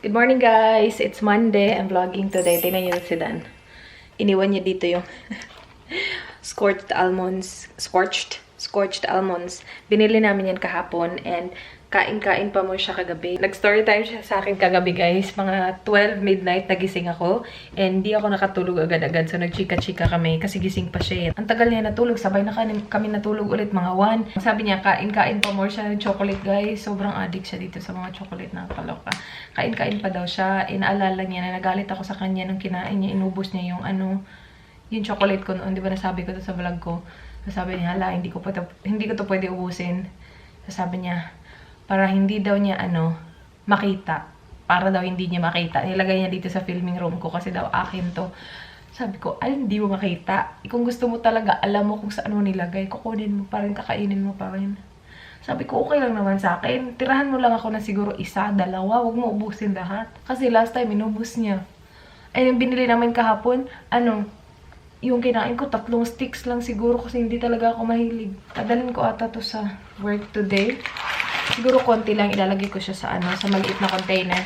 Good morning guys! It's Monday. I'm vlogging today. Tingnan nyo si Dan. Iniwan niya dito yung scorched almonds. Scorched almonds. Binili namin yan kahapon and kain-kain pa mo siya kagabi. Nag-story time siya sa akin kagabi guys. Mga 12 midnight nagising ako. And di ako nakatulog agad-agad. So nagchika-chika kami kasi gising pa siya. Ang tagal niya natulog. Sabay na kami natulog ulit mga 1. Sabi niya kain-kain pa more siya ng chocolate guys. Sobrang addict siya dito sa mga chocolate na kaloka. Kain-kain pa daw siya. Inaalala niya na nagalit ako sa kanya nung kinain niya. Inubos niya yung yung chocolate ko noon. Di ba nasabi ko to sa vlog ko? Sabi niya, hala, hindi ko to pwede ubusin. Sabi niya, para hindi daw niya makita. Para daw hindi niya makita. Nilagay niya dito sa filming room ko kasi daw akin to. Sabi ko, ay hindi mo makita. Kung gusto mo talaga, alam mo kung saan mo nilagay. Kukunin mo pa rin, kakainin mo pa rin. Sabi ko, okay lang naman sa akin. Tirahan mo lang ako na siguro 1, 2. Huwag mo ubusin lahat. Kasi last time, inubos niya. Ay, yung binili namin kahapon, yung kinain ko, 3 sticks lang siguro kasi hindi talaga ako mahilig. Padalhin ko ata to sa work today. Siguro konti lang ilalagay ko siya sa sa maliit na container.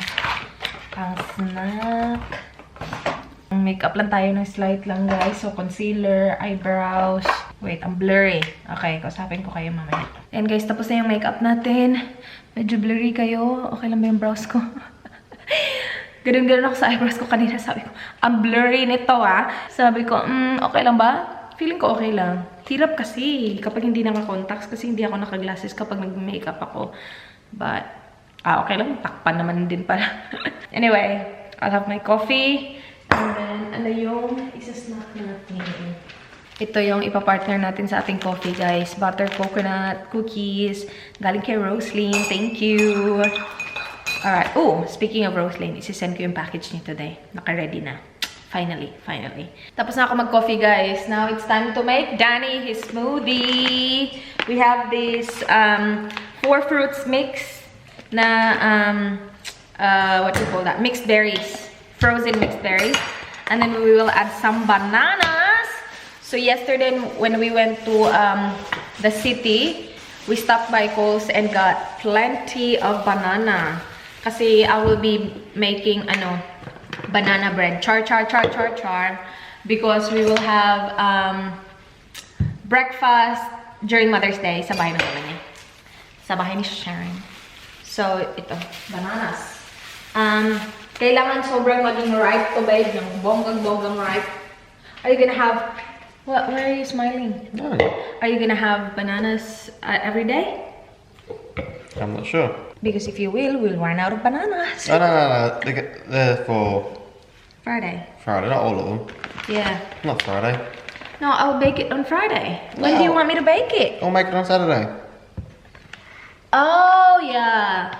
Pang snack. Makeup lang tayo ng slight lang guys. So concealer, eyebrows. Wait, ang blurry. Okay, kausapin ko kayo mamaya. And guys, tapos na yung makeup natin. Medyo blurry kayo. Okay lang ba yung brows ko? Ganun-ganun ako sa eyebrows ko kanina. Sabi ko, ang blurry nito Sabi ko, okay lang ba? Feeling ko okay lang. Hirap kasi kapag hindi naka-contacts kasi hindi ako naka-glasses kapag nag-makeup ako. But, okay lang. Takpan naman din pala. Anyway, I'll have my coffee. And then, yung isa-snack natin. Ito yung ipapartner natin sa ating coffee, guys. Butter coconut cookies. Galing kay Roslyn. Thank you. Alright. Oh, speaking of Roslyn, isi-send ko yung package niya today. Naka-ready na. Finally. Tapos na ako mag-coffee, guys. Now it's time to make Danny his smoothie. We have this 4 fruits mix na what do you call that? Mixed berries. Frozen mixed berries. And then we will add some bananas. So yesterday when we went to the city, we stopped by Kohl's and got plenty of banana. Kasi I will be making banana bread. Char. Because we will have breakfast during Mother's Day sa bahay ng mama niya. Sa bahay ni Sharon. So, ito. Bananas. Kailangan sobrang maging ripe to babe. Yung bonggang ripe. Are you gonna have... What? Why are you smiling? No. Are you gonna have bananas every day? I'm not sure. Because if you will, we'll run out of bananas. Oh, no. They're for... Friday. Friday, not all of them. Yeah. Not Friday. No, I'll bake it on Friday. When do you want me to bake it? I'll make it on Saturday. Oh, yeah.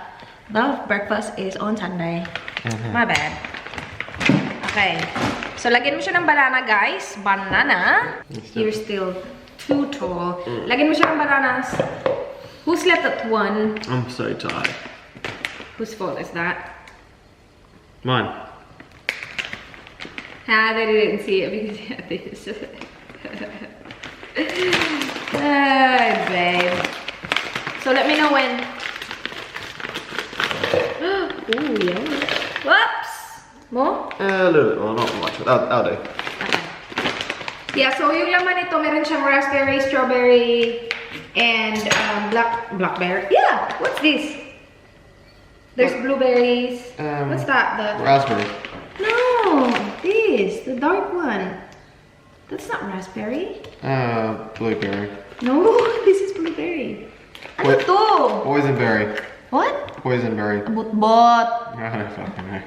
The breakfast is on Sunday. My bad. Okay. So, lagyan mo siya ng banana, guys. Banana. You're still too tall. Lagyan mo siya ng bananas. Who slept at 1? I'm so tired. Whose fault is that? Mine. I didn't see it because you had this. Ay, babe. So let me know when. Ooh, yeah. Whoops! More? A little bit more, not much. I'll do. Okay. Yeah, so yung laman nito, meron siyang raspberry, strawberry, and blackberry. Yeah, what's this? There's blueberries. What's that? The Raspberry. No, this, the dark one. That's not raspberry. Blueberry. No, this is blueberry. Ano Wait. to? Boysenberry. What? Boysenberry. Abot-bot. I don't fucking know.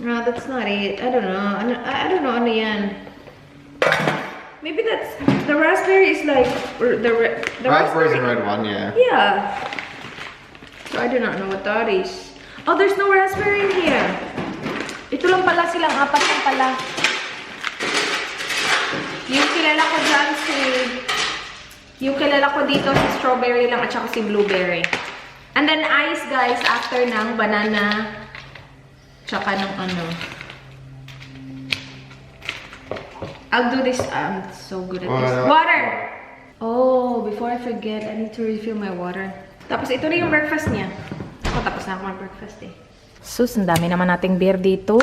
No, that's not it. I don't know. I don't know ano yan. Maybe that's the raspberry is like the Raspberry's the red one, yeah. Yeah. So I do not know what that is. Oh, there's no raspberry in here. Ito lang pala silang 4 lang pala. Yung kilala ko dyan yung kilala ko dito si strawberry lang at saka si blueberry. And then ice guys after ng banana tsaka ng I'll do this. I'm so good at this. Water! Oh, before I forget, I need to refill my water. Tapos ito na yung breakfast niya. Ako tapos na ako mag-breakfast eh. Sus, ang dami naman nating beer dito.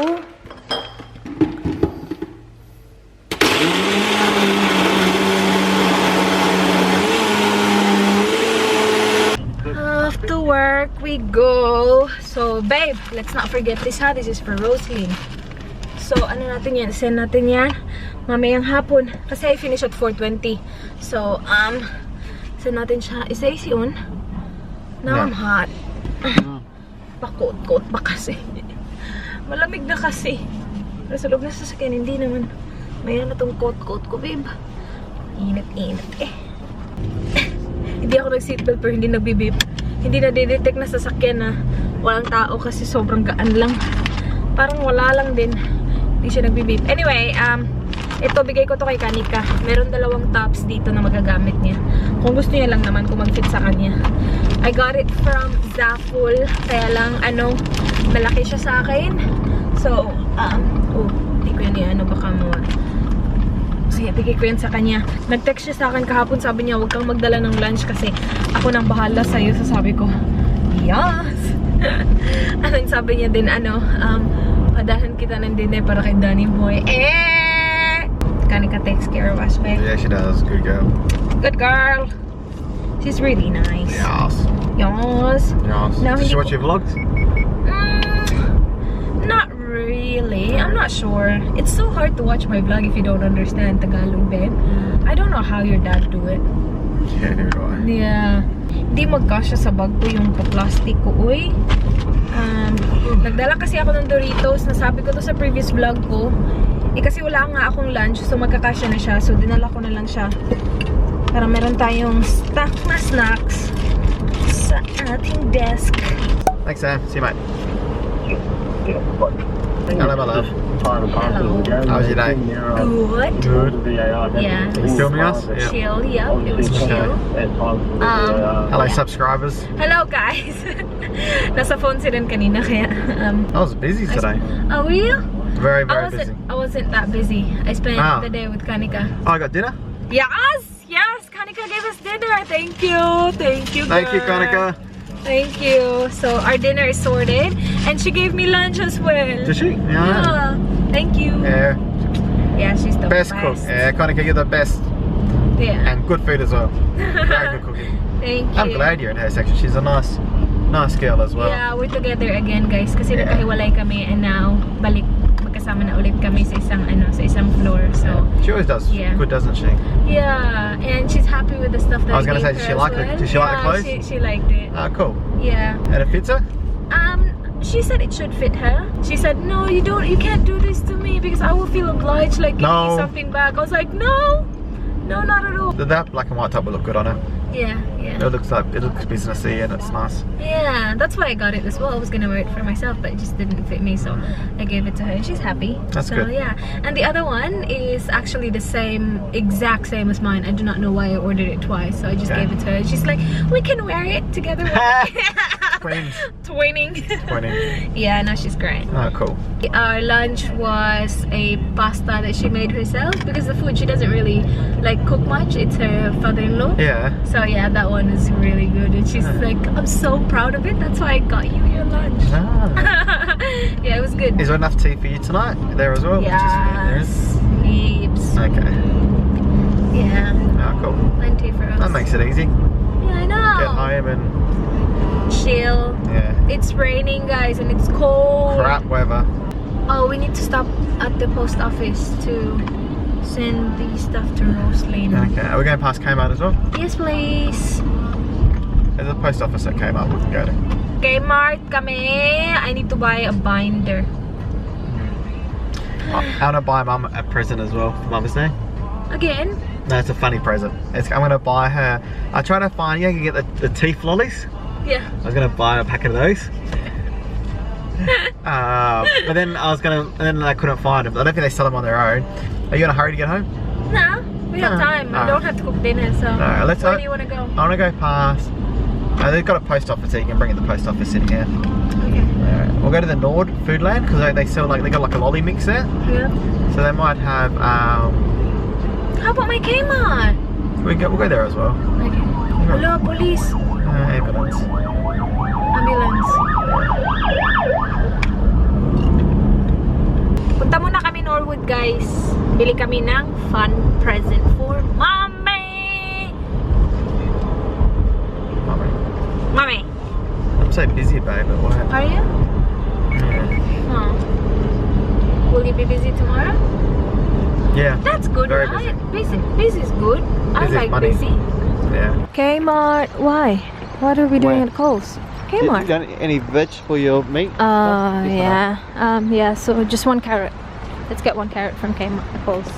After work, we go. So, babe, let's not forget this ha. This is for Rosaline. So, ano natin yan? Send natin yan mamayang hapon. Kasi I finish at 4:20. So, send natin siya. Is it yun? Now I'm hot. Pakot-kot pa kasi. Malamig na kasi. Pero sa loob na sasakyan, hindi naman. Mayroon na tong coat-coat ko, babe. Init-init eh. Hindi ako nag-seatbelt pero hindi nagbibip. Hindi na didetect na sasakyan na walang tao kasi sobrang gaan lang. Parang wala lang din. Hindi siya nagbibip. Anyway, ito bigay ko to kay Kanika. Meron 2 tops dito na magagamit niya. Kung gusto niya lang naman kung mag-fit sa kanya. I got it from Zaful. Kaya lang, malaki siya sa akin. So, hindi ko yan baka mo. Kaya bigay ko yan sa kanya. Nag-text siya sa akin kahapon. Sabi niya, huwag kang magdala ng lunch kasi ako nang bahala sa'yo. So sabi ko, yes! Anong sabi niya din, padahan kita ng dinner para kay Danny Boy. Kanika takes care of us, babe. Yeah, she does. Good girl. Good girl. She's really nice. Yes. Yes. Yes. Now, Does she watch your vlogs? Not really. I'm not sure. It's so hard to watch my vlog if you don't understand Tagalog, babe. I don't know how your dad do it. Yeah, neither do I. Yeah. Hindi magkasya sa bag ko yung plastic ko, uy. Nagdala kasi ako ng Doritos. Nasabi ko to sa previous vlog ko. Kasi wala nga akong lunch, so magkakasya na siya. So, dinala ko na lang siya. Para meron tayong stock na snacks sa ating desk. Thanks, Sam. See you, mate. Hello, my love. Hello. How was your day? Good. Good. Yeah. You filming us? Yeah. Chill, yeah. It was chill. Hello, subscribers. Hello, guys. Nasa phone si Ren kanina, kaya... I was busy today. Oh, were you? Very, very busy. I wasn't that busy. I spent the day with Kanika. Oh, I got dinner? Yes! Yes! Kanika gave us dinner. Thank you. Thank you, girl. Thank you, Kanika. Thank you. So, our dinner is sorted. And she gave me lunch as well. Did she? Yeah. Thank you. Yeah. Yeah, she's the best. Best cook. Yeah, Kanika, you're the best. Yeah. And good food as well. Very good cooking. Thank you. I'm glad you're in her section. She's a nice girl as well. Yeah, we're together again, guys. Kasi nagkahiwalay kami and now magkasama na ulit kami sa isang floor. So she always does good, doesn't she? Yeah, and she's happy with the stuff that I was gonna say. Did she like it? Did she like the clothes? She liked it. Ah, cool. Yeah. And it fits her? She said it should fit her. She said, "No, you can't do this to me because I will feel obliged, like giving you something back." I was like, "No, not at all." That black and white top will look good on her. Yeah. It looks businessy and it's nice. Yeah, that's why I got it as well. I was gonna wear it for myself, but it just didn't fit me, so I gave it to her and she's happy. That's good. Yeah, and the other one is actually the exact same as mine. I do not know why I ordered it twice, so I just gave it to her. And she's like, "We can wear it together." Twins. Twinning. Yeah, no, she's great. Oh, cool. Our lunch was a pasta that she made herself because the food she doesn't really like cook much. It's her father-in-law. Yeah. So yeah, that one is really good, and she's like, "I'm so proud of it. That's why I got you your lunch." Ah. Yeah, it was good. Is there enough tea for you tonight there as well? Yes, heaps. Okay. Yeah. Oh, cool. Plenty for us. That makes it easy. Yeah, I know. Get home and chill. yeah. It's raining, guys, and it's cold. Crap weather. Oh, we need to stop at the post office to send the stuff to Rosaline. Okay. Are we going past Kmart as well? Yes, please. There's a post office at Kmart we can go to. Kmart kami. I need to buy a binder. I want to buy Mum a present as well for Mother's Day. Again? No, it's a funny present. I'm going to buy her. I try to find. You can get the teeth lollies. Yeah. I was going to buy a packet of those. But then I couldn't find them. I don't think they sell them on their own. Are you in a hurry to get home? No, we have time. I don't have to cook dinner, so where do you want to go? I want to go past. They've got a post office, so you can bring it to the post office in here. Okay. We'll go to the Nord Foodland because they sell they got like a lolly mix there. Yeah. So they might have. How about my Kmart? We'll go there as well. Okay. Hello, police. Ambulance. Ambulance. Punta muna kami Norwood, guys. Bili kami ng fun present for Mommy! Mommy! I'm so busy, babe, at work. Are you? Yeah. Huh. Will you be busy tomorrow? Yeah. That's good, Very right? Busy is good. I Busy is like money. busy. Yeah. Kmart. Why? What are we doing Where? at Kohl's? You Kmart. got any veg for your meat? Yeah. Yeah, so just 1 carrot. Let's get 1 carrot from Kohl's.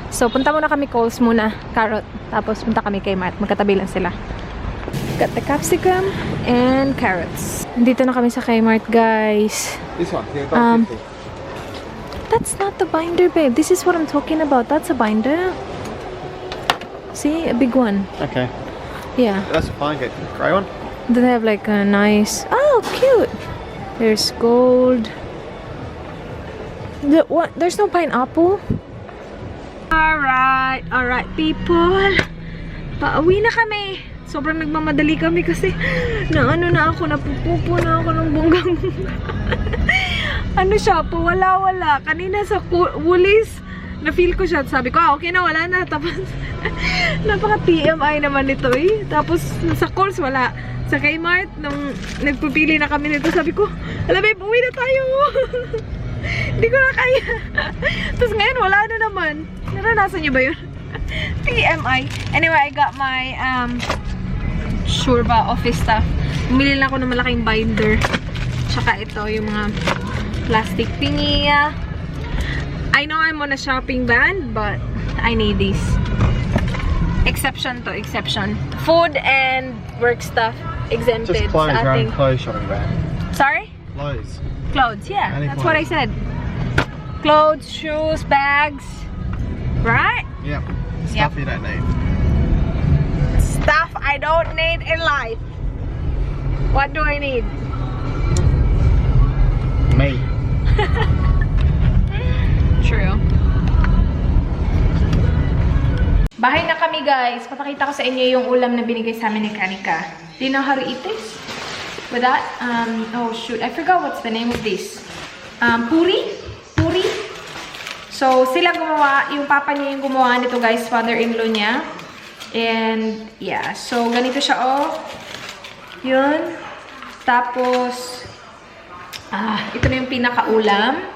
So, punta muna kami Kohl's muna. Carrot. Tapos, punta kami Kmart. Magkatabi lang sila. Got the capsicum and carrots. Dito na kami sa Kmart, guys. This one. That's not the binder, babe. This is what I'm talking about. That's a binder. See? A big one. Okay. Yeah. That's fine. Get grey one. They have like a nice... Oh, cute! There's gold. What? There's no pineapple? Alright, people. Pauwi na kami. Sobrang nagmamadali kami kasi napupupo na ako ng bonggang. Ano siya, wala. Kanina sa Woolies, na-feel ko siya. Sabi ko, okay na, wala na. Tapos, napaka-TMI naman ito eh. Tapos, sa Kohl's, wala. Sa Kmart, nung nagpupili na kami nito, sabi ko, alam babe, uwi na tayo. Hindi ko na kaya. Tapos ngayon, wala na naman. Naranasan niyo ba yun? TMI. Anyway, I got my, sure ba, office stuff. Bumili lang ako ng malaking binder. Tsaka ito, yung mga plastic thingy. I know I'm on a shopping ban, but I need these. Exception to exception. Food and work stuff exempted. Just clothes, sa your own ating... clothes shopping bag. Sorry? Clothes. Clothes, yeah. Any That's what I clothes. said. Clothes, shoes, bags. Right? Yep. Stuff Yep. you don't need. Stuff I don't need in life. What do I need? Me. True. Bahay na kami, guys. Papakita ko sa inyo yung ulam na binigay sa amin ni Kanika. Do you know how to eat this? With that? Oh shoot, I forgot what's the name of this. Puri? Puri? So, sila gumawa. Yung papa niya yung gumawa nito, guys. Father-in-law niya. And, yeah. So, ganito siya, oh. Yun. Tapos, ito na yung pinakaulam.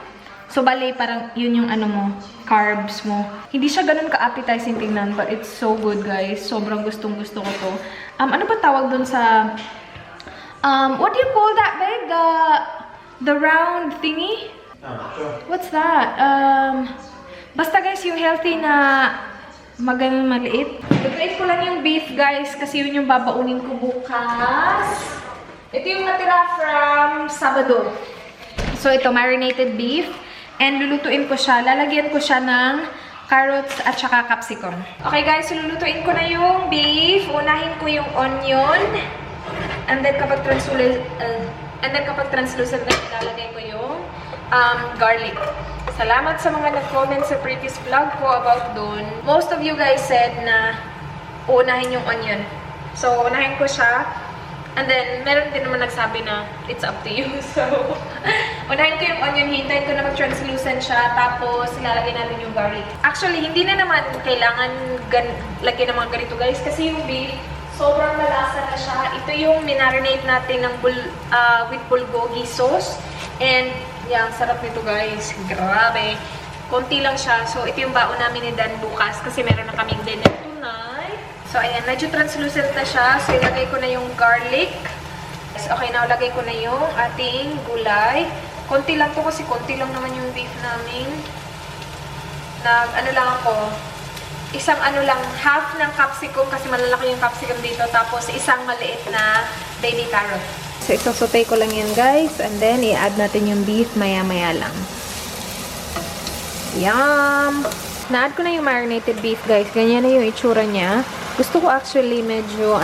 So, bali, parang yun yung ano mo, carbs mo. Hindi siya ganun ka-appetizing tingnan, but it's so good, guys. Sobrang gustong-gusto ko to. Ano ba tawag dun sa, what do you call that, babe? The round thingy? What's that? Basta, guys, yung healthy na maganon maliit. Lutuin ko lang yung beef, guys, kasi yun yung babaunin ko bukas. Ito yung natira from Sabado. So, ito, marinated beef. And lulutuin ko siya. Lalagyan ko siya ng carrots at saka capsicum. Okay, guys, so lulutuin ko na yung beef. Unahin ko yung onion. And then kapag translucent na, ilalagay ko yung garlic. Salamat sa mga nag-comment sa previous vlog ko about dun. Most of you guys said na unahin yung onion. So, unahin ko siya. And then, meron din naman nagsabi na it's up to you. So, unahin ko yung onion, hintayin ko na mag-translucent siya, tapos ilalagay natin yung garlic. Actually, hindi na naman kailangan lagyan ng mga ganito, guys, kasi yung beef, sobrang malasa na siya. Ito yung minarinate natin ng with bulgogi sauce. And, yan, sarap nito, guys. Grabe. Konti lang siya. So, ito yung baon namin ni Dan bukas, kasi meron na kaming dinner tonight. So, ayan, medyo translucent na siya. So, ilagay ko na yung garlic. So, okay, now, lagay ko na yung ating gulay. Konti lang to kasi konti lang naman yung beef namin. Ano lang ako, isang half ng capsicum kasi malalaki yung capsicum dito. Tapos, isang maliit na baby carrot. So, isasaute ko lang yan, guys. And then, i-add natin yung beef maya-maya lang. Yum! Na-add ko na yung marinated beef, guys. Ganyan na yung itsura niya. Gusto ko actually medyo,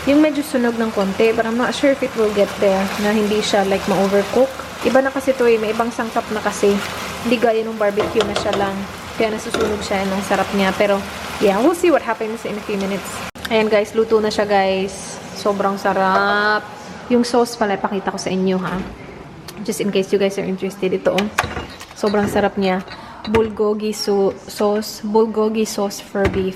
yung medyo sunog ng konti. But I'm not sure if it will get there. Na hindi siya like ma-overcook. Iba na kasi ito eh. May ibang sangkap na kasi. Hindi gaya nung barbecue na siya lang. Kaya nasusunog siya. Ang sarap niya. Pero, yeah, we'll see what happens in a few minutes. Ayan, guys. Luto na siya, guys. Sobrang sarap. Yung sauce pala, pakita ko sa inyo, ha. Just in case you guys are interested. Ito, oh. Sobrang sarap niya. Bulgogi sauce for beef.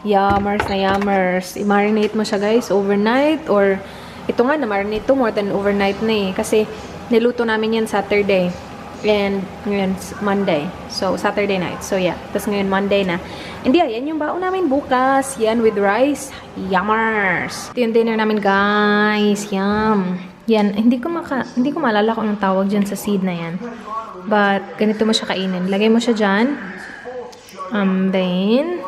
Yummers na yummers. I-marinate mo siya guys overnight or ito nga na-marinate to more than overnight na eh. Kasi niluto namin yan Saturday. And ngayon Monday. So, Saturday night. So, yeah. Tapos ngayon Monday na. And yeah, yan yung baon namin bukas. Yan with rice. Yummers. Ito yung dinner namin, guys. Yum. Yan. Hindi ko maalala kung anong tawag dyan sa seed na yan. But, ganito mo siya kainin. Lagay mo siya dyan. Then,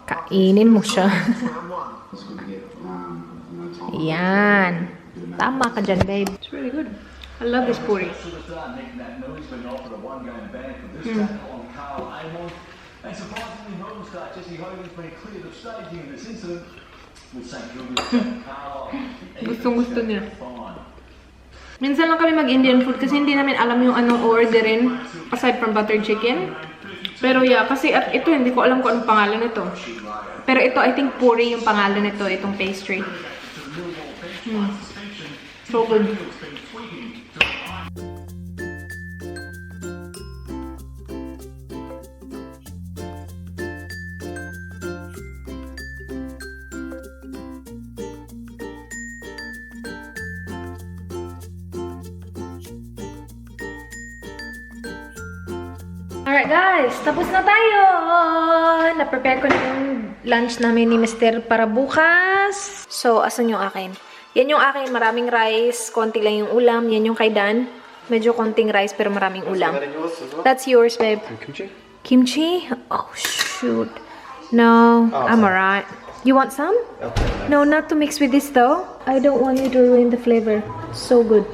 kainin mo siya. Yan. Tama ka dyan, babe. It's really good. I love this puri. Gustong-gusto niya. Minsan lang kami mag-Indian food kasi hindi namin alam yung anong orderin aside from buttered chicken. Pero yeah, kasi at ito hindi ko alam kung anong pangalan nito. Pero ito, I think puri yung pangalan nito, itong pastry. So good. Alright guys, tapos na tayo! Na-prepare ko na yung lunch namin ni Mr. para bukas. So, asan yung akin? Yan yung akin, maraming rice, konti lang yung ulam. Yan yung kay Dan. Medyo konting rice pero maraming ulam. That's yours, babe. Kimchi? Kimchi? Oh, shoot. No, I'm alright. You want some? No, not to mix with this though. I don't want you to ruin the flavor. So good.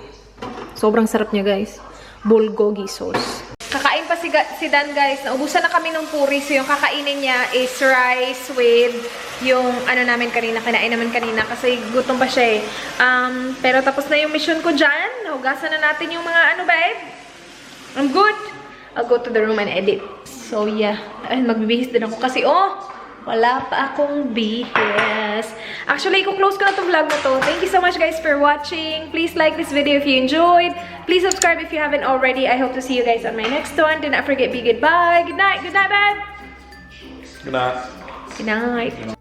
Sobrang sarap niya, guys. Bulgogi sauce. Kakain pa si Dan, guys. Naubusan na kami ng puri. So, yung kakainin niya is rice with yung ano namin kanina. Kinain naman kanina kasi gutom pa siya eh. Pero tapos na yung mission ko dyan. Nahugasan na natin yung mga ano, babe. I'm good. I'll go to the room and edit. So, yeah. Ay, magbibihis din ako kasi, wala pa akong bihis. Actually, i-close ko na itong vlog na to. Thank you so much guys for watching. Please like this video if you enjoyed. Please subscribe if you haven't already. I hope to see you guys on my next one. Do not forget, be goodbye. Good night. Good night, babe. Good night. Good night.